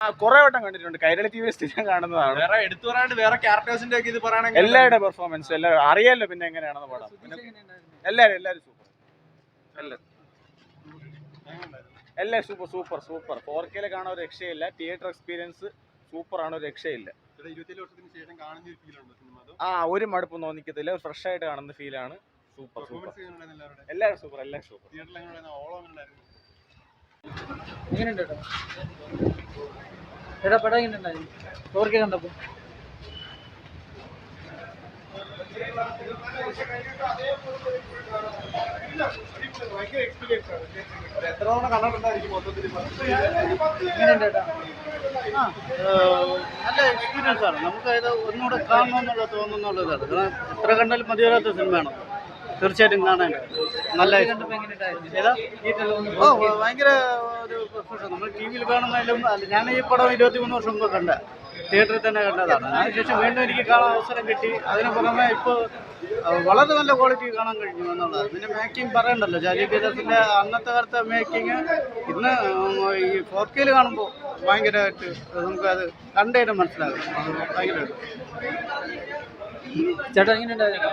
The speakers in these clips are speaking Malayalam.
കുറെ വട്ടം കണ്ടിട്ടുണ്ട്. കൈരളി ടി വി സ്ഥിരം കാണുന്നതാണ്. വേറെ എടുത്തു പറയാണ്ട് വേറെ ക്യാരക്ടേഴ്സിന്റെ ഒക്കെ ഇത് പറയുകയാണെങ്കിൽ എല്ലാവരുടെ പെർഫോമൻസ് എല്ലാവരും അറിയാലോ പിന്നെ എങ്ങനെയാണെന്ന് പടം. എല്ലാവരും സൂപ്പർ 4K കാണാൻ ഒരു രക്ഷയില്ല. തിയേറ്റർ എക്സ്പീരിയൻസ് സൂപ്പർ ആണ്, ഒരു രക്ഷയില്ല. ഒരു മടുപ്പ് തോന്നിക്കത്തില്ല. ഫ്രഷ് ആയിട്ട് കാണുന്ന ഫീലാണ്. സൂപ്പർ എല്ലാവരും സൂപ്പർ. എങ്ങനെയുണ്ട് ചേട്ടാ പടം എങ്ങനെയുണ്ടായിരുന്നു 4K കണ്ടപ്പോൾ? നല്ല എക്സ്പീരിയൻസ് ആണ്. നമുക്ക് ഇത് ഒന്നുകൂടെ കാണണമെന്നുള്ള തോന്നുന്നുള്ളതാണ്. കാരണം എത്ര കണ്ടാലും മതിവരാത്ത സിനിമയാണ്. തീർച്ചയായിട്ടും കാണേണ്ടത്. നല്ല ഭയങ്കര ഒരു പ്രശ്നം. നമ്മൾ ടി വിയിൽ കാണുന്നതിലും ഞാൻ ഈ പടം 23 വർഷം മുമ്പ് കണ്ട തിയേറ്ററിൽ തന്നെ കണ്ടതാണ്. അതിനുശേഷം വീണ്ടും എനിക്ക് കാണാൻ അവസരം കിട്ടി. അതിന് പുറമെ ഇപ്പോൾ വളരെ നല്ല ക്വാളിറ്റി കാണാൻ കഴിഞ്ഞു എന്നുള്ളത്. പിന്നെ മേക്കിംഗ് പറയണ്ടല്ലോ, ജാജി ഗീതത്തിൻ്റെ അന്നത്തെ കാലത്തെ മേക്കിങ് ഇന്ന് ഈ 4K കാണുമ്പോൾ ഭയങ്കരമായിട്ട് നമുക്കത് കണ്ടതിന് മനസ്സിലാകും. ഭയങ്കരമായിട്ട് ചേട്ടാ എങ്ങനെയുണ്ടായിരുന്നു?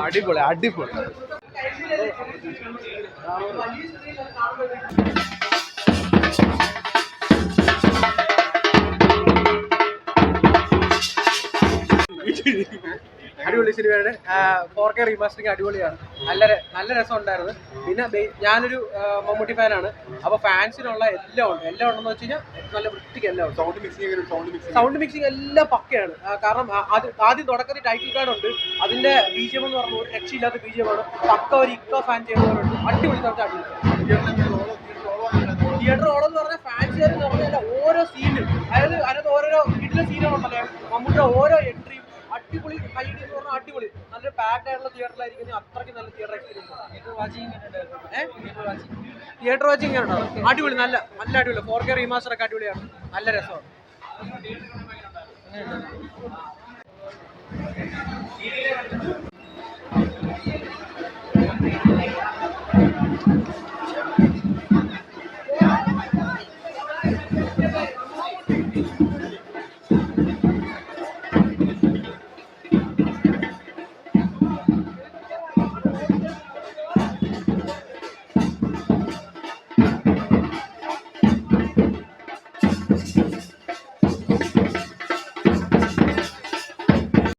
അടിപൊളി. അടിപൊളി സിനിമയാണ്. 4K റീമാസ്റ്ററിങ് അടിപൊളിയാണ്. നല്ല രസം ഉണ്ടായിരുന്നു. പിന്നെ ഞാനൊരു മമ്മൂട്ടി ഫാനാണ്. അപ്പോൾ ഫാൻസിനുള്ള എല്ലാം ഉണ്ടെന്ന് വെച്ച് കഴിഞ്ഞാൽ നല്ല വൃത്തിക്ക് എല്ലാം ഉണ്ട്. സൗണ്ട് മിക്സിങ് എല്ലാം പക്കയാണ്. കാരണം ആദ്യം തുടക്കത്തിൽ ടൈറ്റിൽ കാർഡ് ഉണ്ട്. അതിന്റെ BGM എന്ന് പറഞ്ഞാൽ ഒരു രക്ഷയില്ലാത്ത BGM ആണ്. പക്ക ഒരു ഇക്ക ഫാൻ ചെയ്യുന്നവരുണ്ട്. അടിപൊളി തിയേറ്റർ ഓളം എന്ന് പറഞ്ഞാൽ ഫാൻസുകാർ എന്ന് പറഞ്ഞാൽ ഓരോ സീനും, അതായത് ഓരോരോ വീട്ടിലെ സീനുകളുണ്ടല്ലോ, മമ്മൂട്ടിയുടെ ഓരോ എൻട്രിയും അടിപൊളി. കൈഡി എന്ന് പറഞ്ഞാൽ അടിപൊളി. നല്ലൊരു പാക്ഡ് ആയിട്ടുള്ള തിയേറ്ററിലായിരിക്കും. അത്രയ്ക്ക് നല്ല തിയേറ്റർ എക്സ്പീരിയൻസ് ആണ്. തിയേറ്റർ വാച്ചിങ് ആണ് അടിപൊളി. നല്ല അടിപൊളി. 4K റീമാസ്റ്റർ ഒക്കെ അടിപൊളിയാണ്. നല്ല രസമാണ്.